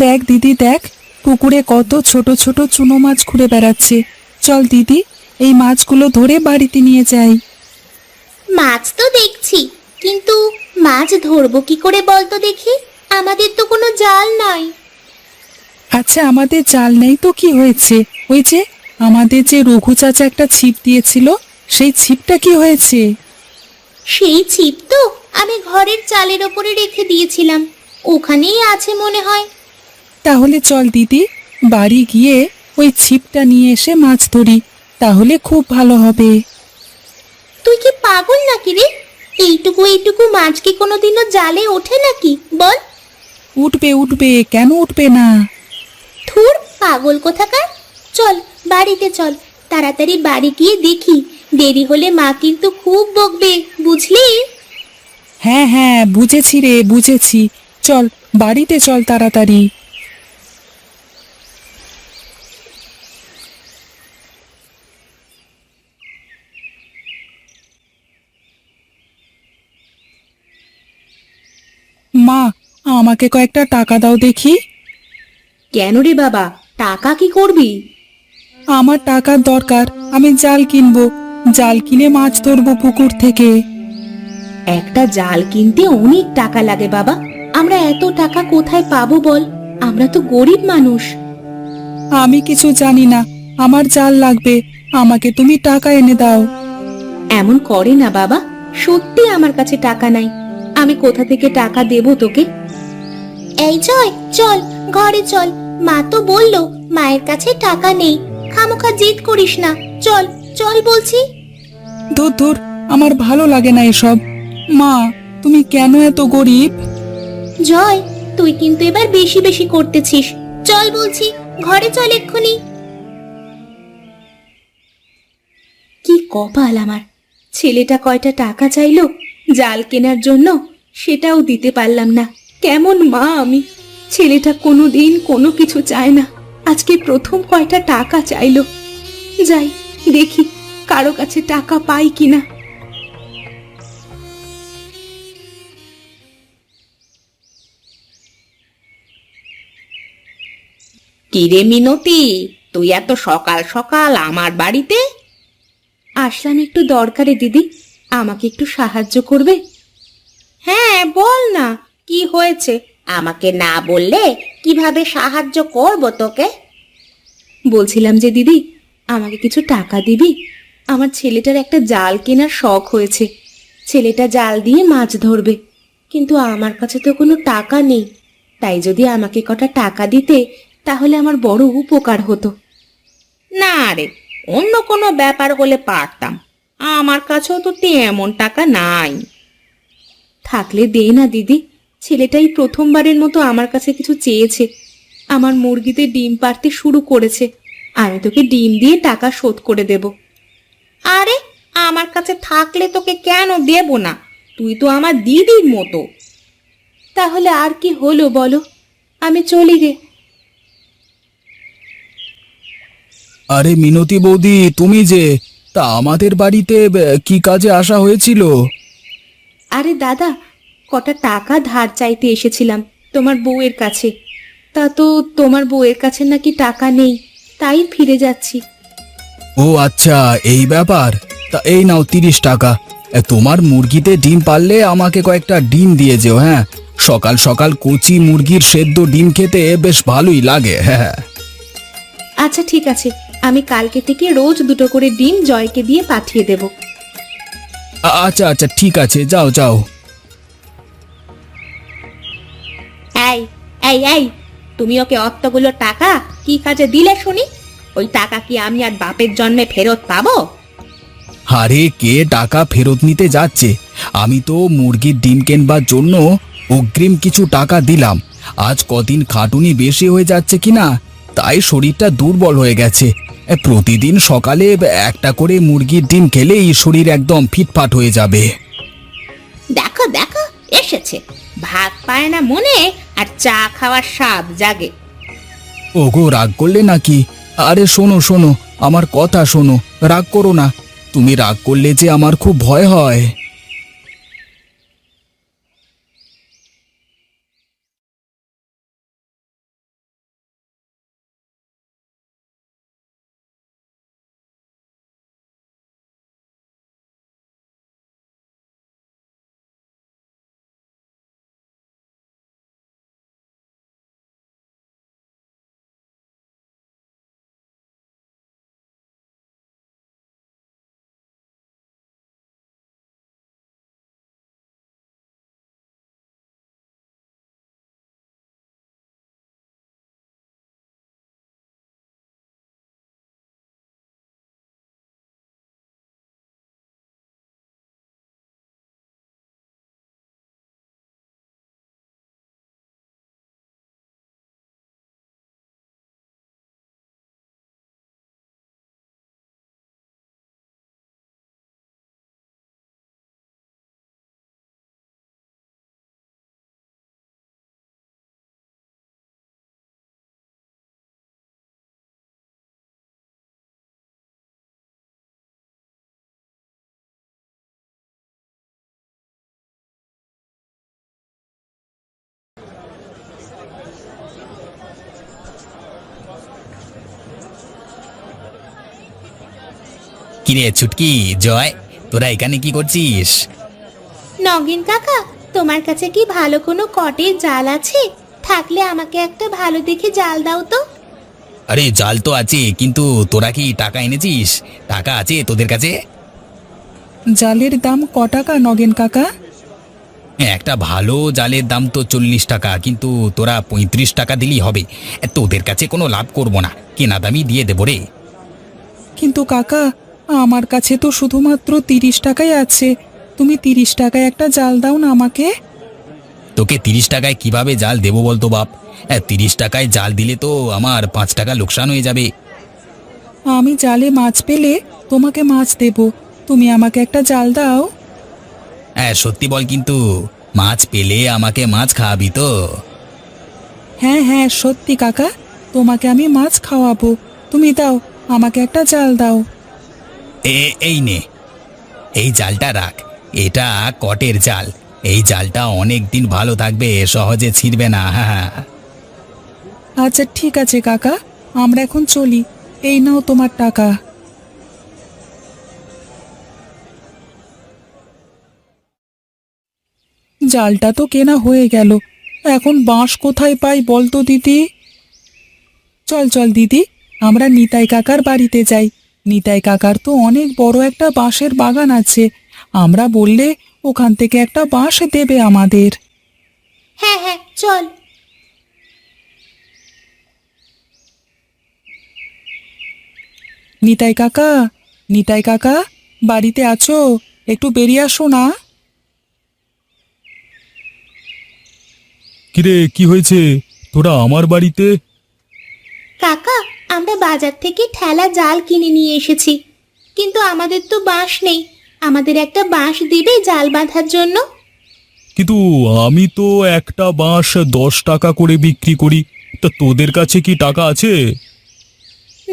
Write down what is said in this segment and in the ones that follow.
দেখ দিদি, দেখ পুকুরে কত ছোট ছোট চুনো মাছ ঘুরে বেড়াচ্ছে। চল দিদি, এই মাছগুলো ধরে বাড়িতে নিয়ে যাই। মাছ তো দেখছি, কিন্তু মাছ ধরবো কি করে বলতো দেখি? আমাদের তো কোনো জাল নাই। আচ্ছা, আমাদের জাল নেই তো কি হয়েছে? ওই যে আমাদের যে রঘু চাচা একটা ছিপ দিয়েছিল, সেই ছিপটা কি হয়েছে? সেই ছিপ তো আমি ঘরের চালের ওপরে রেখে দিয়েছিলাম, ওখানেই আছে মনে হয়। তাহলে চল দিদি, বাড়ি গিয়ে ওই ছিপটা নিয়ে এসে মাছ ধরি, তাহলে খুব ভালো হবে। তুই কি পাগল নাকি রে? এইটুকু এইটুকু মাছ কি কোনোদিনও জালে ওঠে নাকি বল? উঠবে উঠবে, কেন উঠবে না? ধুর, পাগল কোথাকার! চল বাড়িতে চল, তাড়াতাড়ি বাড়ি গিয়ে দেখি, দেরি হলে মা কিন্তু খুব বকবে, বুঝলি? হ্যাঁ হ্যাঁ, বুঝেছি রে, বুঝেছি। চল বাড়িতে চল তাড়াতাড়ি। মা, আমাকে কয়েকটা টাকা দাও দেখি। কেন রে বাবা, টাকা কি করবি? আমার টাকার দরকার, আমি জাল কিনবো, জাল কিনে মাছ ধরবো পুকুর থেকে। একটা জাল কিনতে অনেক টাকা লাগে বাবা, আমরা এত টাকা কোথায় পাবো বল? আমরা তো গরিব মানুষ। আমি কিছু জানি না, আমার জাল লাগবে, আমাকে তুমি টাকা এনে দাও। এমন করে না বাবা, সত্যি আমার কাছে টাকা নাই, আমি কোথা থেকে টাকা দেব তোকে? এই জয়, চল ঘরে চল, মা তো বললো মায়ের কাছে টাকা নেই, খামোখা জিদ করিস না, চল চল বলছি। ধুর ধুর, আমার ভালো লাগে না এসব। মা, তুমি কেন এত গরিব? জয়, তুই কিন্তু এবার বেশি বেশি করতেছিস, চল বলছি, ঘরে চল এক্ষুনি। কি কপাল আমার, ছেলেটা কয়টা টাকা চাইলো জাল কেনার জন্য, সেটাও দিতে পারলাম না। কেমন মা আমি! ছেলেটা কোনোদিন কোনো কিছু চায় না, আজকে প্রথম কয়টা টাকা চাইলো। যাই দেখি কারো কাছে টাকা পাই কিনা। কিরে মিনতি, তুই এত সকাল সকাল আমার বাড়িতে? আসলাম একটু দরকারে দিদি, আমাকে একটু সাহায্য করবে? হ্যাঁ বল না, কি হয়েছে? আমাকে না বললে কিভাবে সাহায্য করব তোকে? বলছিলাম যে দিদি, আমাকে কিছু টাকা দিবি? আমার ছেলেটার একটা জাল কেনার শখ হয়েছে, ছেলেটা জাল দিয়ে মাছ ধরবে, কিন্তু আমার কাছে তো কোনো টাকা নেই, তাই যদি আমাকে কটা টাকা দিতে তাহলে আমার বড় উপকার হতো। না রে, অন্য কোনো ব্যাপার হলে পারতাম, আমার কাছেও তো তেমন টাকা নাই। থাকলে দে না দিদি, ছেলেটাই প্রথমবারের মতো আমার কাছে কিছু চেয়েছে, আমার মুরগিতে ডিম পাড়তে শুরু করেছে, আমি তোকে ডিম দিয়ে টাকা শোধ করে দেব। আরে, আমার কাছে থাকলে তোকে কেন দেব না? তুই তো আমার দিদির মতো। তাহলে আর কি হলো বলো, আমি চলি রে। আরে মিনতি বৌদি, তুমি যে, তা আমাদের বাড়িতে কি কাজে আসা হয়েছিল? আরে দাদা, কটা টাকা ধার চাইতে এসেছিলাম তোমার বউয়ের কাছে, তা তো তোমার বউয়ের কাছে নাকি টাকা নেই, তাই ফিরে যাচ্ছি। ও আচ্ছা, এই ব্যাপার। তা এই নাও 30 টাকা। তোমার মুরগিতে ডিম পারলে আমাকে কয়েকটা ডিম দিয়ে যেও, হ্যাঁ? সকাল সকাল কচি মুরগির সেদ্ধ ডিম খেতে বেশ ভালোই লাগে। হ্যাঁ আচ্ছা ঠিক আছে, আমি কালকে থেকে রোজ দুটো করে ডিম জয়কে দিয়ে পাঠিয়ে দেব। আচ্ছা আচ্ছা, ঠিক আছে, যাও যাও। এই এই এই, তুমি ওকে অতগুলো টাকা কি কাজে দিলে শুনি? ওই টাকা কি আমি আর বাপের জন্মে ফেরত পাবো? আরে, কে টাকা ফেরত নিতে যাচ্ছে? আমি তো মুরগির ডিম কেনবার জন্য অগ্রিম কিছু টাকা দিলাম। আজ কদিন খাটুনি বেশি হয়ে যাচ্ছে কিনা, তাই শরীরটা দুর্বল হয়ে গেছে। প্রতিদিন সকালে একটা করে মুরগির ডিম খেলেই শরীর একদম ফিটফাট হয়ে যাবে। দেখো দেখো, এসেছে, ভাত পায় না মনে আর চা খাওয়ার স্বাদ জাগে। ওগো, রাগ করলে নাকি? আরে শোনো শোনো, আমার কথা শোনো, রাগ করো না। তুমি রাগ করলে যে আমার খুব ভয় হয়। কিরে ছুটকি, জয়, তোরা এখানে কি করছিস? নগেন কাকা, তোমার কাছে কি ভালো কোনো কটের জাল আছে? থাকলে আমাকে একটা ভালো দেখে জাল দাও তো। আরে জাল তো আছে, কিন্তু তোরা কি টাকা এনেছিস? টাকা আছে তোদের কাছে? জালের দাম ক টাকা নগেন কাকা? একটা ভালো জালের দাম তো 40 টাকা, কিন্তু তোরা 35 টাকা দিলেই হবে। তোদের কাছে কোনো লাভ করব না, কেনা দামই দিয়ে দেবো রে। কিন্তু কাকা, আমার কাছে তো শুধুমাত্র 30 টাকাই আছে। তুমি 30 টাকায় একটা জাল দাও না আমাকে। তোকে 30 টাকায় কিভাবে জাল দেবো বলতো বাপ? 30 টাকায় জাল দিলে তো আমার 5 টাকা লোকসান হয়ে যাবে। আমি জালে মাছ পেলে তোমাকে মাছ দেব, তুমি আমাকে একটা জাল দাও। সত্যি বল, কিন্তু মাছ পেলে আমাকে মাছ খাওয়াবি তো? হ্যাঁ হ্যাঁ সত্যি কাকা, তোমাকে আমি মাছ খাওয়াবো। তুমি দাও, আমাকে একটা জাল দাও। এই নে, এই জালটা রাখ। এটা কটের জাল। এই জালটা অনেক দিন ভালো থাকবে, সহজে ছিঁড়বে না। হ্যাঁ, আচ্ছা ঠিক আছে কাকা, আমরা এখন চলি। এই নাও তোমার টাকা। জালটা তো কেনা হয়ে গেল, এখন বাঁশ কোথায় পাই বলতো দিদি? চল চল দিদি, আমরা নিতাই কাকার বাড়িতে যাই। নিতাই কাকার তো অনেক বড় একটা বাঁশের বাগান আছে। আমরা বললে ওখান থেকে একটা বাঁশ দেবে আমাদের। হ্যাঁ হ্যাঁ চল। নিতাই কাকা, নিতাই কাকা, বাড়িতে আছো? একটু বেরিয়ে আসো না। কিরে, কি হয়েছে? তোরা আমার বাড়িতে? কাকা, আমরা বাজার থেকে ঠেলা জাল কিনে নিয়ে এসেছি, কিন্তু আমাদের তো বাঁশ নেই। আমাদের একটা বাঁশ দিবে জাল বাঁধার জন্য? কিন্তু আমি তো একটা বাঁশ 10 টাকা করে বিক্রি করি। তা তোদের কাছে কি টাকা আছে?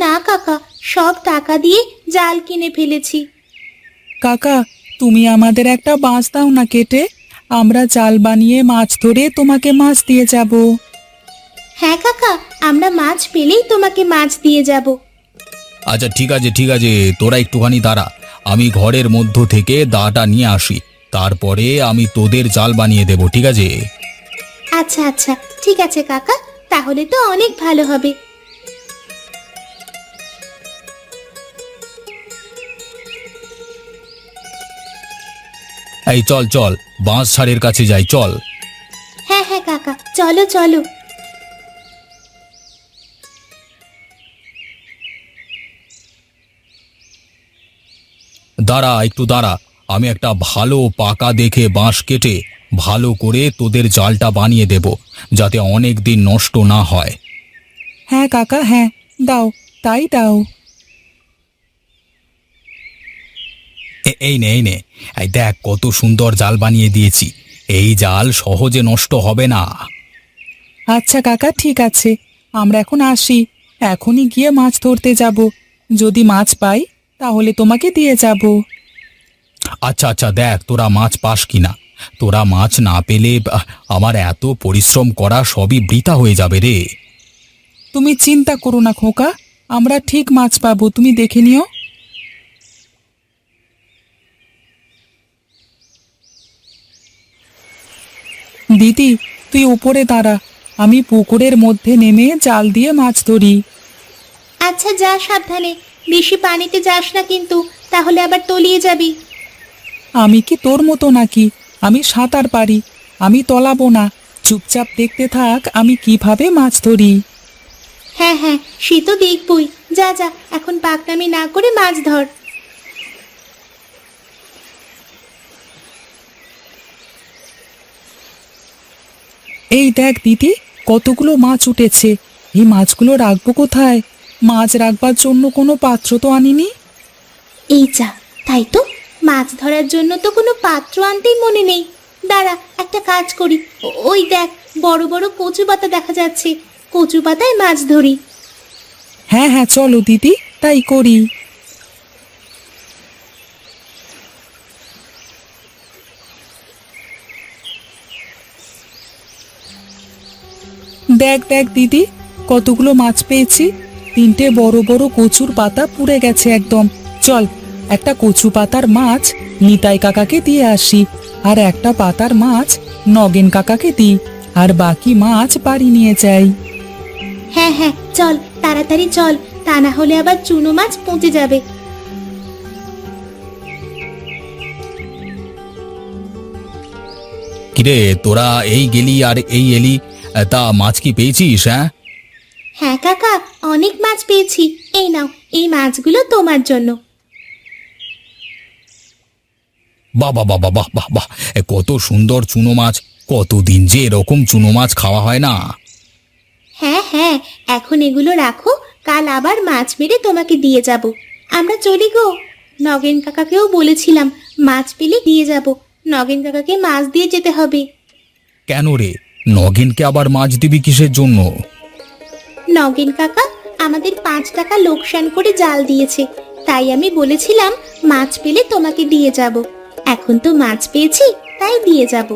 না কাকা, সব টাকা দিয়ে জাল কিনে ফেলেছি। কাকা, তুমি আমাদের একটা বাঁশ দাও না কেটে, আমরা জাল বানিয়ে মাছ ধরে তোমাকে মাছ দিয়ে যাব। হ্যাঁ কাকা, আমরা মাছ পেলেই তোমাকে মাছ দিয়ে যাব। আচ্ছা ঠিক আছে ঠিক আছে, তোরা একটুখানি দাঁড়া। আমি ঘরের মধ্য থেকে দাটা নিয়ে আসি, তারপরে আমি তোদের জাল বানিয়ে দেব, ঠিক আছে? আচ্ছা আচ্ছা ঠিক আছে কাকা, তাহলে তো অনেক ভালো হবে। এই চল চল, বাঁশ ছাড়ের কাছে যাই, চল। হ্যাঁ হ্যাঁ কাকা, চলো চলো। দাঁড়া একটু দাঁড়া, আমি একটা ভালো পাকা দেখে বাঁশ কেটে ভালো করে তোদের জালটা বানিয়ে দেব, যাতে অনেক দিন নষ্ট না হয়। হ্যাঁ কাকা, হ্যাঁ দাও, তাই দাও। এই নে এই নে, এই দেখ কত সুন্দর জাল বানিয়ে দিয়েছি। এই জাল সহজে নষ্ট হবে না। আচ্ছা কাকা ঠিক আছে, আমরা এখন আসি। এখনই গিয়ে মাছ ধরতে যাব। যদি মাছ পাই তাহলে তোমাকে দিয়ে যাব। আচ্ছা আচ্ছা, দেখ তোরা মাছ পাস কিনা। তোরা মাছ না পেলে আমার এত পরিশ্রম করা সবই বৃথা হয়ে যাবে রে। তুমি চিন্তা করো না খোকা, আমরা ঠিক মাছ পাবো, তুমি দেখে নিও। দিদি, তুই উপরে দাঁড়া, আমি পুকুরের মধ্যে নেমে জাল দিয়ে মাছ ধরি। আচ্ছা যা, সাবধানে, বেশি পানিতে যাস না কিন্তু, তাহলে আবার তলিয়ে যাবি। আমি কি তোর মতো নাকি? আমি সাঁতার পারি, আমি তলাবো না। চুপচাপ দেখতে থাক আমি কিভাবে মাছ ধরি। হ্যাঁ হ্যাঁ, সে তো দেখবই। যা যা, এখন পাকনামি না করে মাছ ধর। এই দেখ দিদি, কতগুলো মাছ উঠেছে। এই মাছগুলো রাখবো কোথায়? মাছ রাখবার জন্য কোনো পাত্র তো আনিনি। এই যা, তাই তো, মাছ ধরার জন্য তো কোনো পাত্র আনতেই মনে নেই। দাঁড়া, একটা কাজ করি। ওই দেখ, বড় বড় কচু পাতা দেখা যাচ্ছে, কচু পাতায় মাছ ধরি। হ্যাঁ হ্যাঁ চলো দিদি, তাই করি। দেখ দেখ দিদি, কতগুলো মাছ পেয়েছি। 3টে বড় বড় কচুর পাতা পুড়ে গেছে একদম। চল, একটা কচু পাতার মাছ নিতাই কাকাকে দিয়ে আসি, আর একটা পাতার মাছ নগেন কাকাকে দিই, আর বাকি মাছ বাড়ি নিয়ে যাই। হ্যাঁ হ্যাঁ, চল তাড়াতাড়ি চল, তা না হলে আবার চুনো মাছ পচে যাবে। কিরে তোরা এই গেলি আর এই এলি, তা মাছ কি পেয়েছিস? হ্যাঁ হ্যাঁ কাকা, অনেক মাছ পেয়েছি। এই নাও, এই মাছগুলো তোমার জন্য। বাহ বাহ বাহ বাহ বাহ বাহ, কত সুন্দর চুনো মাছ! কতদিন যে এরকম চুনো মাছ খাওয়া হয় না। হ্যাঁ হ্যাঁ, এখন এগুলো রাখো, কাল আবার মাছ মেরে তোমাকে দিয়ে যাব। আমরা চলি গো। নগেন কাকাকেও বলেছিলাম মাছ পেলে দিয়ে যাব। নগেন কাকাকে মাছ দিয়ে যেতে হবে। কেন রে, নগেনকে আবার মাছ দিবি কিসের জন্য? নগেন কাকা আমাদের 5 টাকা লোকসান করে জাল দিয়েছে, তাই আমি বলেছিলাম মাছ পেলে তোমাকে দিয়ে যাব। এখন তো মাছ পেয়েছি, তাই দিয়ে যাব।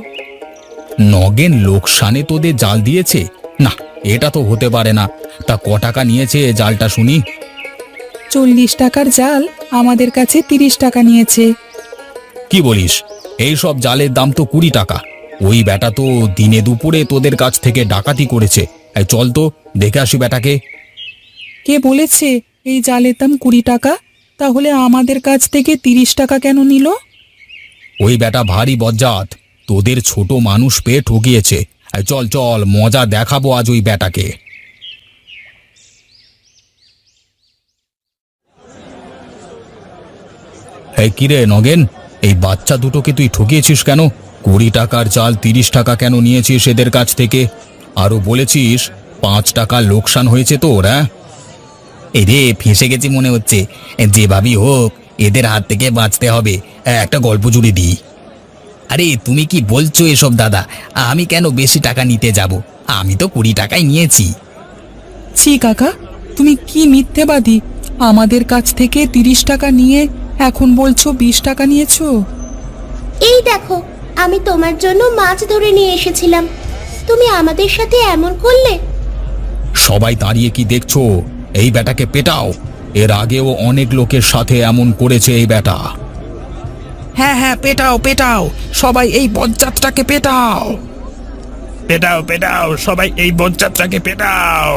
নগেন লোকসানে তোদের জাল দিয়েছে? না, এটা তো হতে পারে না। তা ক টাকা নিয়েছে জালটা শুনি? 40 টাকার জাল আমাদের কাছে 30 টাকা নিয়েছে। কি বলিস? এই সব জালের দাম তো 20 টাকা। ওই বেটা তো দিনে দুপুরে তোদের কাছ থেকে ডাকাতি করেছে। এই চল তো দেখে আসি বেটাকে। কে বলেছে এই জালের দাম 20 টাকা? তাহলে আমাদের কাছ থেকে 30 টাকা কেন নিল? ওই বেটা ভারী বজ্জাত, তোদের ছোট মানুষ পেয়ে ঠকিয়েছে। এই চল চল, মজা দেখাবো আজ ওই বেটাকে। এই কিরে নগেন, এই বাচ্চা দুটোকে তুই ঠকিয়েছিস কেন? 20 টাকার চাল 30 টাকা কেন নিয়েছিস এদের কাছ থেকে? আরো বলেছিস 5 টাকা লোকসান হয়েছে তোর। হ্যাঁ, এরে ফেঁসে গেছি মনে হচ্ছে। যেভাবেই হোক এদের হাত থেকে বাঁচতে হবে। একটা গল্প জুড়ে দিই। আরে তুমি কি বলছো এসব দাদা? আমি কেন বেশি টাকা নিতে যাব? আমি তো 20 টাকাই নিয়েছি। ছি কাকা, তুমি কি মিথ্যেবাদী! আমাদের কাছ থেকে 30 টাকা নিয়ে এখন বলছো 20 টাকা নিয়েছো। এই দেখো, আমি তোমার জন্য মাছ ধরে নিয়ে এসেছিলাম, তুমি আমাদের সাথে এমন করলে। সবাই দাঁড়িয়ে কি দেখছো? এই বেটাকে পেটাও। এর আগেও অনেক লোকের সাথে এমন করেছে এই বেটা। হ্যাঁ হ্যাঁ, পেটাও পেটাও, সবাই এই বজ্জাতটাকে পেটাও। পেটাও পেটাও, সবাই এই বজ্জাতটাকে পেটাও।